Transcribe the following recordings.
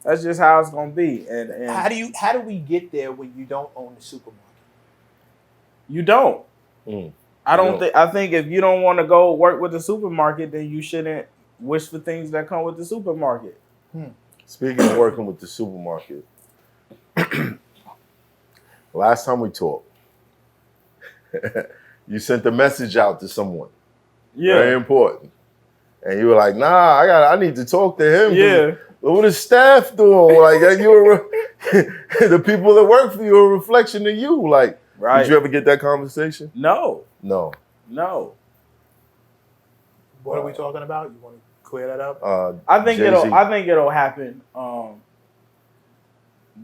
That's just how it's gonna be. And how do we get there when you don't own the supermarket? You don't. I think if you don't want to go work with the supermarket, then you shouldn't wish for things that come with the supermarket. Speaking of working with the supermarket, last time we talked, you sent a message out to someone. Yeah. Very important. And you were like, nah, I need to talk to him. Yeah. What is staff doing? Like, the people that work for you are a reflection of you. Like, right. Did you ever get that conversation? No. What are we talking about? You want to clear that up? I think it'll happen.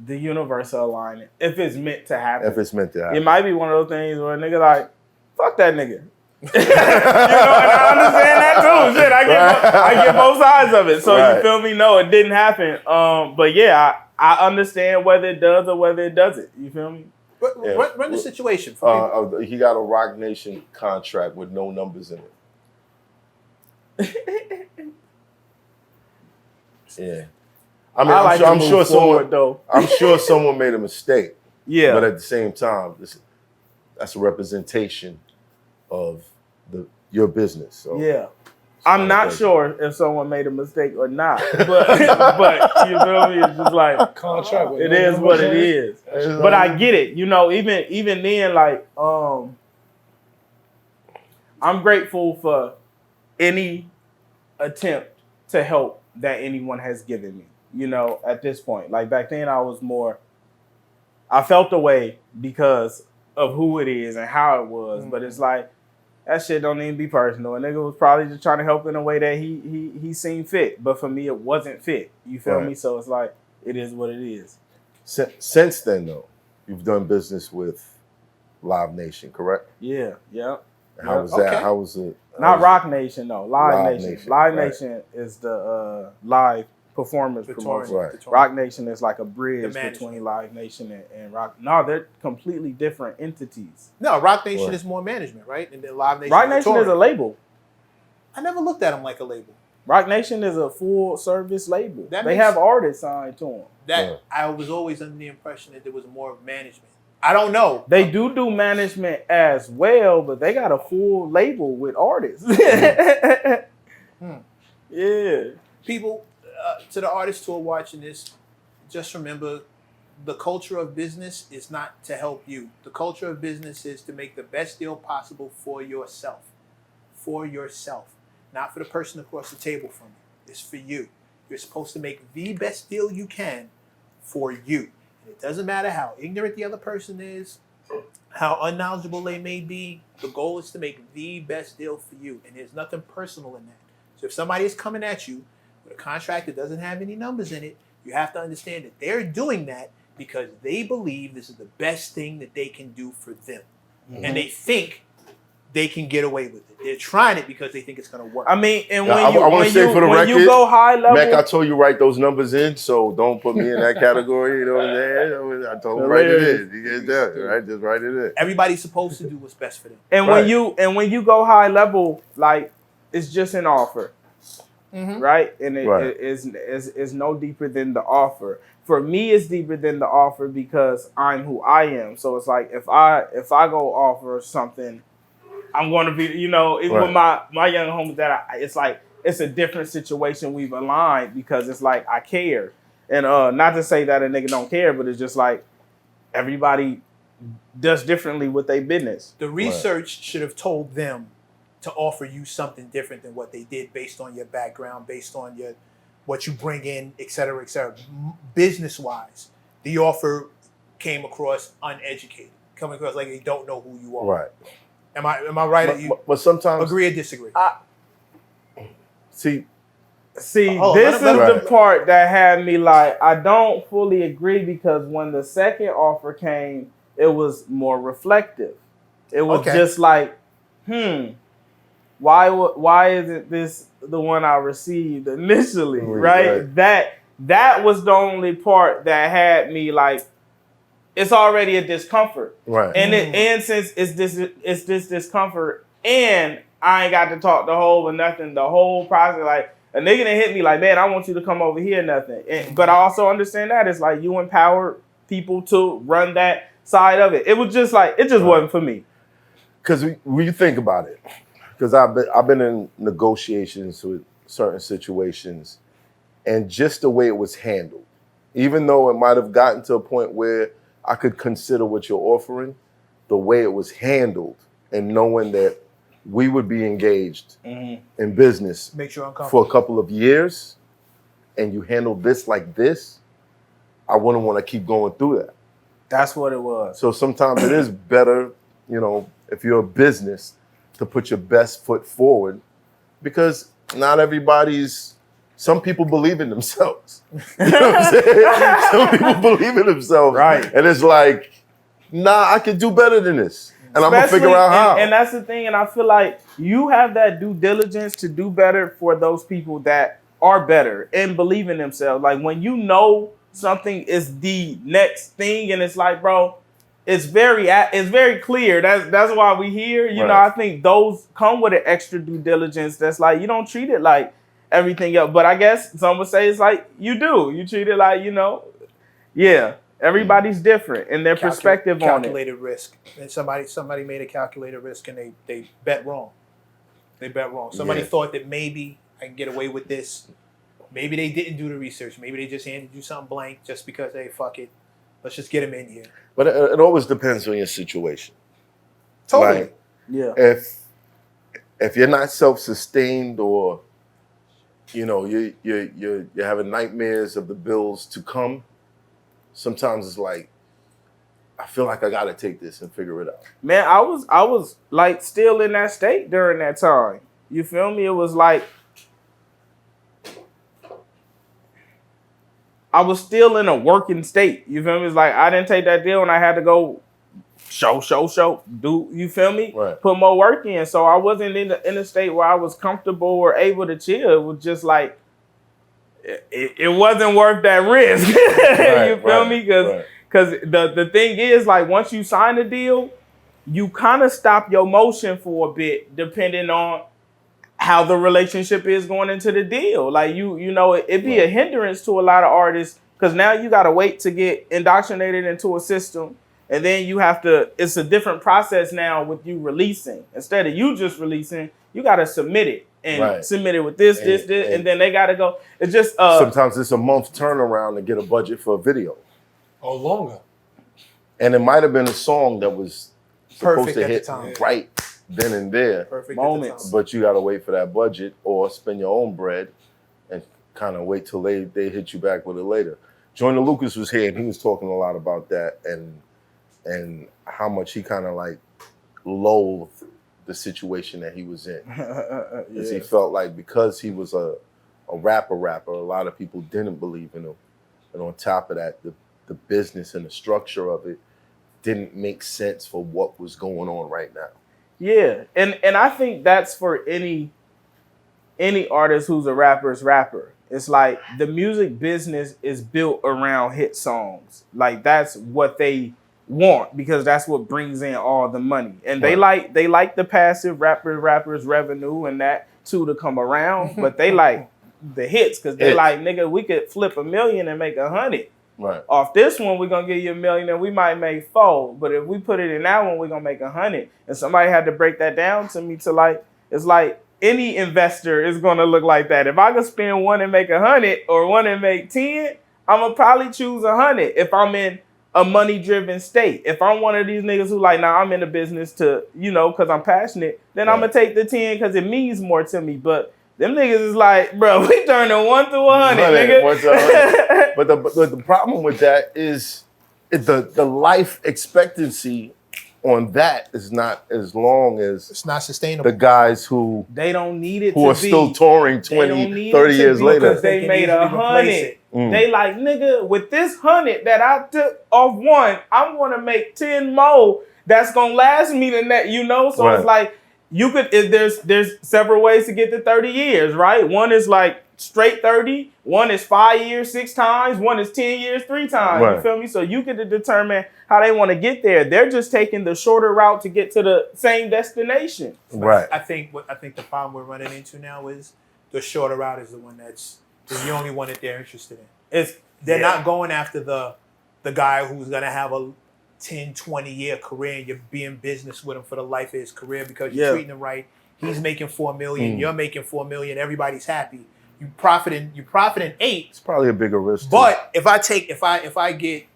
The universe will align it if it's meant to happen. It might be one of those things where a nigga like, fuck that nigga. You know, and I understand that too. Shit, I get both sides of it. So right. You feel me? No, it didn't happen. But yeah, I understand whether it does or whether it doesn't. You feel me? Run the situation for me. He got a Rock Nation contract with no numbers in it. Yeah. I mean, I'm sure someone made a mistake. Yeah. But at the same time, that's a representation of your business. So yeah. I'm not sure if someone made a mistake or not, but you feel me? It's just like contract. It is what it is. But I get it. You know, even then, like I'm grateful for any attempt to help that anyone has given me. You know, at this point, like back then, I felt the way because of who it is and how it was. But it's like, that shit don't even be personal. A nigga was probably just trying to help in a way that he seemed fit. But for me, it wasn't fit. You feel me? So it's like, it is what it is. Since then, though, you've done business with Live Nation, correct? Yeah. How was that? Okay. How was it? Not Rock Nation, though. Live Nation. Live Nation is the live performance promotion. Right. Rock Nation is like a bridge between Live Nation and Rock. No, they're completely different entities. No, Rock Nation is more management, right? And then Live Nation. Rock Nation is a label. I never looked at them like a label. Rock Nation is a full service label. They have artists signed to them. I was always under the impression that there was more management. I don't know. They do management as well, but they got a full label with artists. Yeah. People. To the artists who are watching this, just remember, the culture of business is not to help you. The culture of business is to make the best deal possible for yourself. For yourself. Not for the person across the table from you. It's for you. You're supposed to make the best deal you can for you. And it doesn't matter how ignorant the other person is, how unknowledgeable they may be. The goal is to make the best deal for you. And there's nothing personal in that. So if somebody is coming at you with a contract that doesn't have any numbers in it, you have to understand that they're doing that because they believe this is the best thing that they can do for them. And they think they can get away with it. They're trying it because they think it's going to work. I mean, and when you go high level, MECC, I told you write those numbers in, so don't put me in that category. You know what I'm saying? I told him write it in. You get that, right? Just write it in. Everybody's supposed to do what's best for them. And when you go high level, like it's just an offer. Right? And it is no deeper than the offer. For me, it's deeper than the offer because I'm who I am. So it's like if I go offer something, I'm going to be, you know, even with my young homies it's like it's a different situation we've aligned because it's like I care. And not to say that a nigga don't care, but it's just like everybody does differently with their business. The research should have told them to offer you something different than what they did based on your background, based on what you bring in, et cetera, et cetera. Business-wise, the offer came across uneducated, coming across like they don't know who you are. Right. Am I right? But sometimes agree or disagree? See, this is the part that had me like, I don't fully agree because when the second offer came, it was more reflective. It was just like, why isn't this the one I received initially? Right? That was the only part that had me like, it's already a discomfort. Right. And since it's this discomfort and I ain't got to talk the whole process, like A nigga done hit me like, man, I want you to come over here, nothing. But I also understand that it's like you empower people to run that side of it. It was just like, it just wasn't for me. Because when you think about it, because I've been in negotiations with certain situations, and just the way it was handled, even though it might have gotten to a point where I could consider what you're offering, the way it was handled and knowing that we would be engaged in business for a couple of years and you handled this like this, I wouldn't want to keep going through that. That's what it was. So sometimes it is better, you know, if you're a business, to put your best foot forward, because not everybody's, some people believe in themselves. You know what I'm saying? Some people believe in themselves. Right. And it's like, nah, I can do better than this. And I'm going to figure out how. And that's the thing. And I feel like you have that due diligence to do better for those people that are better and believe in themselves. Like when you know something is the next thing and it's like, bro, it's very clear. That's why we here. You know, I think those come with an extra due diligence. That's like, you don't treat it like everything else. But I guess some would say it's like you do. You treat it like, you know, yeah. Everybody's different in their perspective on it. Calculated risk. And somebody made a calculated risk and they bet wrong. They bet wrong. Somebody thought that maybe I can get away with this. Maybe they didn't do the research. Maybe they just handed you something blank just because, hey, fuck it. Let's just get them in here. But it always depends on your situation. Totally. Like, yeah. If you're not self-sustained, or you know you're having nightmares of the bills to come, sometimes it's like, I feel like I gotta take this and figure it out. Man, I was like still in that state during that time. You feel me? It was like I was still in a working state. You feel me? It's like I didn't take that deal and I had to go show, do, you feel me? Right. Put more work in. So I wasn't in a state where I was comfortable or able to chill. It was just like, it wasn't worth that risk. You feel me? Because the thing is, like, once you sign a deal, you kind of stop your motion for a bit, depending on how the relationship is going into the deal. Like, you know, it'd be a hindrance to a lot of artists, because now you got to wait to get indoctrinated into a system. And then you have to, it's a different process now with you releasing. Instead of you just releasing, you got to submit it. And submit it with this, and then they got to go. It's just... sometimes it's a month turnaround to get a budget for a video. Or longer. And it might have been a song that was supposed to hit right then and there. Perfect moments. But you got to wait for that budget or spend your own bread and kind of wait till they hit you back with it later. Joyner Lucas was here and he was talking a lot about that and how much he kind of like loathed the situation that he was in. Because he felt like because he was a rapper, a lot of people didn't believe in him. And on top of that, the business and the structure of it didn't make sense for what was going on right now. Yeah, and I think that's for any artist who's a rapper's rapper. It's like the music business is built around hit songs. Like that's what they want, because that's what brings in all the money. And they like the passive rappers revenue and that too to come around, but they like the hits, because they like, nigga, we could flip 1 million and make 100. Right. Off this one, we're gonna give you 1 million and we might make 4. But if we put it in that one, we're gonna make 100. And somebody had to break that down to me to like, it's like any investor is gonna look like that. If I could spend 1 and make 100 or 1 and make 10, I'm gonna probably choose 100 if I'm in a money-driven state. If I'm one of these niggas who like, nah, I'm in the business to, you know, because I'm passionate, then I'm gonna take the 10 because it means more to me. But them niggas is like, bro, we turning 1 to 100, nigga. 1 to 100. But the problem with that is the life expectancy on that is not as long as it's not sustainable. The guys who they don't need it who are still touring 20, 30 years later. Because they made 100. They like, nigga, with this 100 that I took off 1, I'm gonna make 10 more that's gonna last me the next, you know? So it's like you could there's several ways to get to 30 years, right? One is like straight 30, one is 5 years 6 times, one is 10 years 3 times. You feel me? So you get to determine how they want to get there. They're just taking the shorter route to get to the same destination. Right. I think the problem we're running into now is the shorter route is the one is the only one that they're interested in. They're not going after the guy who's gonna have a 10, 20-year career and you're being business with him for the life of his career because you're treating him right. He's making $4 million, you're making $4 million, everybody's happy. You profiting 8. It's probably a bigger risk. But if I get,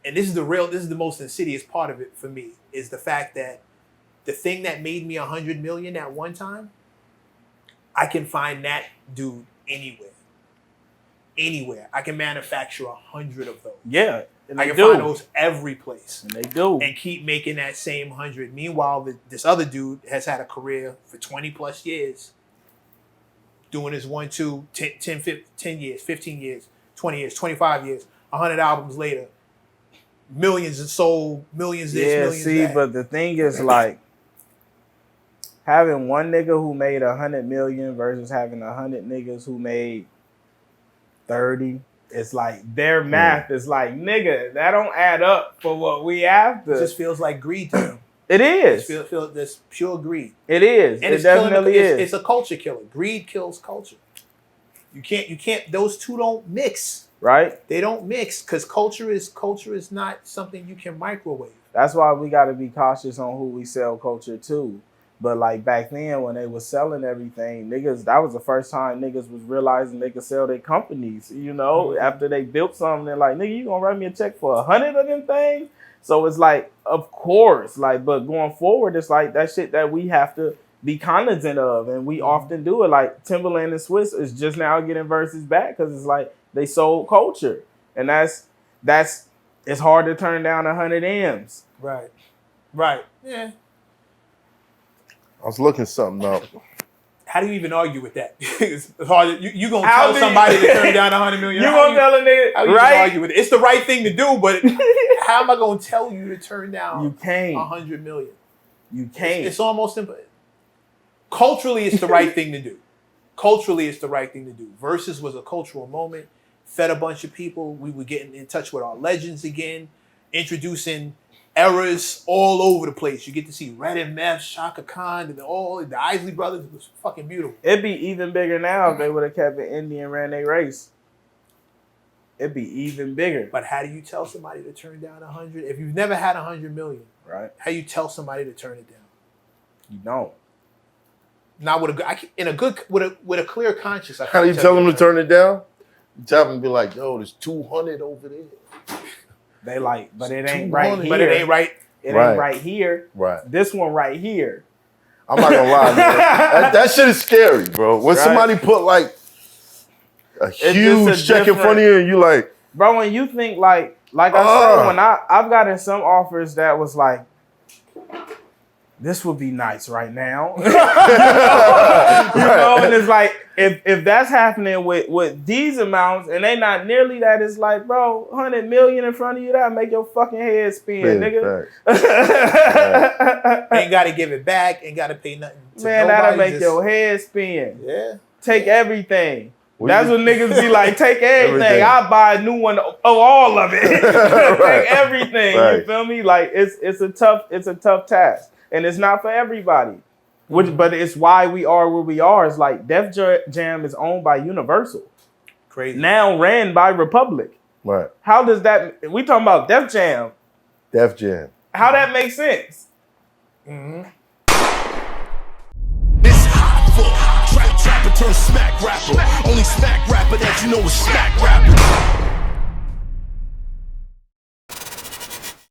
and this is the most insidious part of it for me, is the fact that the thing that made me $100 million at one time, I can find that dude anywhere. Anywhere. I can manufacture 100 of those. Yeah. And I can find those every place. And they do. And keep making that same 100. Meanwhile, this other dude has had a career for 20 plus years. Doing his 1, 2, 10 years, 15 years, 20 years, 25 years, 100 albums later. Millions and sold, millions this, millions that. Yeah, see, but the thing is like, having one nigga who made 100 million versus having 100 niggas who made 30, it's like their math is like, nigga, that don't add up for what we have to. It just feels like greed to them. It is. It feels this pure greed. It is. And it definitely is. It's a culture killer. Greed kills culture. You can't. Those two don't mix. Right. They don't mix because culture is not something you can microwave. That's why we got to be cautious on who we sell culture to. But like back then when they was selling everything, niggas, that was the first time niggas was realizing they could sell their companies, you know, after they built something, they're like, nigga, you gonna write me a check for 100 of them things? So it's like, of course, like, but going forward, it's like that shit that we have to be cognizant of. And we often do it. Like Timberland and Swiss is just now getting verses back because it's like they sold culture. And that's it's hard to turn down 100 M's. Right. Yeah. I was looking something up. How do you even argue with that? It's hard. You gonna tell somebody to turn down 100 million? You gonna tell a nigga, how you argue with it? It's the right thing to do, but how am I gonna tell you to turn down? You can't. 100 million. You can't. It's almost culturally, it's the right thing to do. Culturally, it's the right thing to do. Versus was a cultural moment. Fed a bunch of people. We were getting in touch with our legends again, introducing eras all over the place. You get to see Red and Meth, Shaka Khan, and all the Isley brothers. It was fucking beautiful. It'd be even bigger now if they would have kept it Indian ran their race. It'd be even bigger. But how do you tell somebody to turn down 100? If you've never had 100 million, right? How you tell somebody to turn it down? You don't. Not with a clear conscience. How do you tell them to turn it down? You tell them, be like, yo, there's 200 over there. They like, but it ain't right here. But it ain't right. It ain't right here. Right. This one right here. I'm not gonna lie, man. That shit is scary, bro. When somebody put like a huge check in front of you and you like, bro, when you think like I said, when I've gotten some offers that was like, this would be nice right now. you know, and it's like, if that's happening with these amounts and they not nearly that, it's like, bro, 100 million in front of you, that make your fucking head spin, nigga. Ain't got to give it back, ain't got to pay nothing to man, nobody, that'll make your head spin. Yeah. Take everything. That's what niggas be like, take everything. I'll buy a new one of all of it. Take everything. You feel me? Like it's a tough task. And it's not for everybody. But it's why we are where we are. It's like Def Jam is owned by Universal. Crazy. Now ran by Republic. Right. How does that, we talking about Def Jam. Def Jam. How that makes sense? Mm-hmm. It's Hoffa. Trapper turn smack rapper. Only smack rapper that you know is smack rapper.